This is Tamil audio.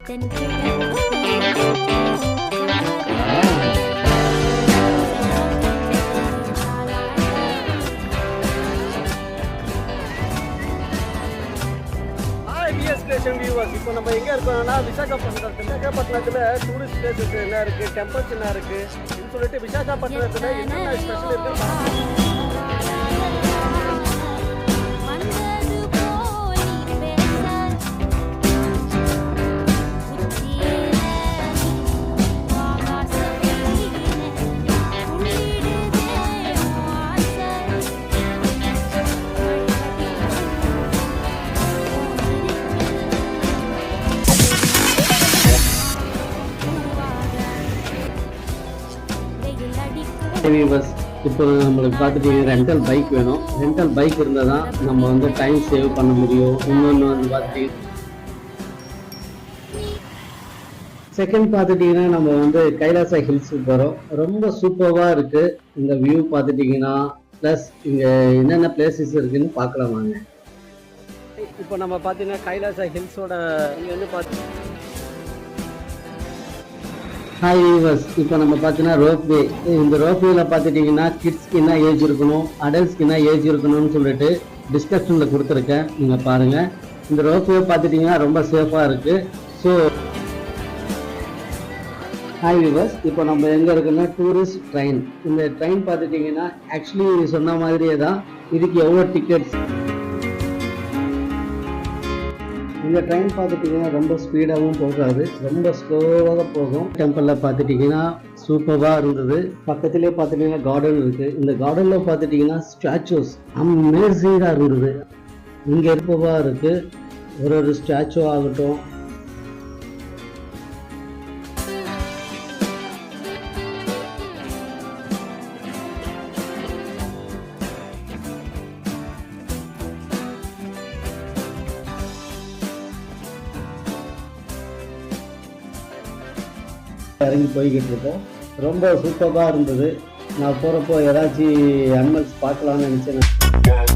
இப்போ நம்ம எங்கே இருக்கோம்னா விசாகப்பட்டினத்தில் டூரிஸ்ட் பிளேசஸ் என்ன இருக்குது, டெம்பிள்ஸ் என்ன இருக்குன்னு சொல்லிட்டு விசாகப்பட்டினத்தில் என்னென்ன ஸ்பெஷல் இருக்குன்னு இப்போ நம்மளுக்கு பார்த்துட்டீங்கன்னா ரெண்டல் பைக் வேணும். ரெண்டல் பைக் இருந்தால் தான் நம்ம வந்து டைம் சேவ் பண்ண முடியும். இன்னொன்று வந்து பார்த்துட்டீங்கன்னா செகண்ட் பார்த்துட்டிங்கன்னா நம்ம வந்து கைலாசா ஹில்ஸுக்கு போகிறோம். ரொம்ப சூப்பராக இருக்குது இந்த வியூ பார்த்துட்டிங்கன்னா. ப்ளஸ் இங்கே என்னென்ன பிளேசஸ் இருக்குதுன்னு பார்க்கலாம் வாங்க. இப்போ நம்ம பார்த்தீங்கன்னா கைலாசா ஹில்ஸோட இங்கே வந்து ஹாய் வீவர்ஸ், இப்போ நம்ம பார்த்தீங்கன்னா ரோப்வே. இந்த ரோப்வேல பார்த்துட்டிங்கன்னா கிட்ஸ்க்கு என்ன ஏஜ் இருக்கணும், அடல்ட்ஸ்க்கு என்ன ஏஜ் இருக்கணும்னு சொல்லிட்டு டிஸ்கிரிப்ஷனில் கொடுத்துருக்கேன், நீங்கள் பாருங்கள். இந்த ரோப்வே பார்த்துட்டிங்கன்னா ரொம்ப சேஃபாக இருக்குது. ஸோ ஹாய் வீவர்ஸ், இப்போ நம்ம எங்கே இருக்குன்னா டூரிஸ்ட் ட்ரெயின். இந்த ட்ரெயின் பார்த்துட்டிங்கன்னா ஆக்சுவலி சொன்ன மாதிரியே தான். இதுக்கு எவ்வளோ டிக்கெட்ஸ், இந்த ட்ரெயின் பார்த்துட்டிங்கன்னா ரொம்ப ஸ்பீடாகவும் போகாது, ரொம்ப ஸ்லோவாக போகும். டெம்பிளில் பார்த்துட்டிங்கன்னா சூப்பராக இருந்தது. பக்கத்துலேயே பார்த்துட்டிங்கன்னா கார்டன் இருக்குது. இந்த கார்டனில் பார்த்துட்டிங்கன்னா ஸ்டாச்சூஸ் அமேசிங்காக இருந்தது. இங்கே இருப்பவாக இருக்குது. ஒரு ஸ்டாச்சு ஆகட்டும், இறங்கி போய்கிட்டு இருக்கோம். ரொம்ப சூப்பராக இருந்தது. நான் போகிறப்போ ஏதாச்சும் அனிமல்ஸ் பார்க்கலான்னு நினச்சேன்.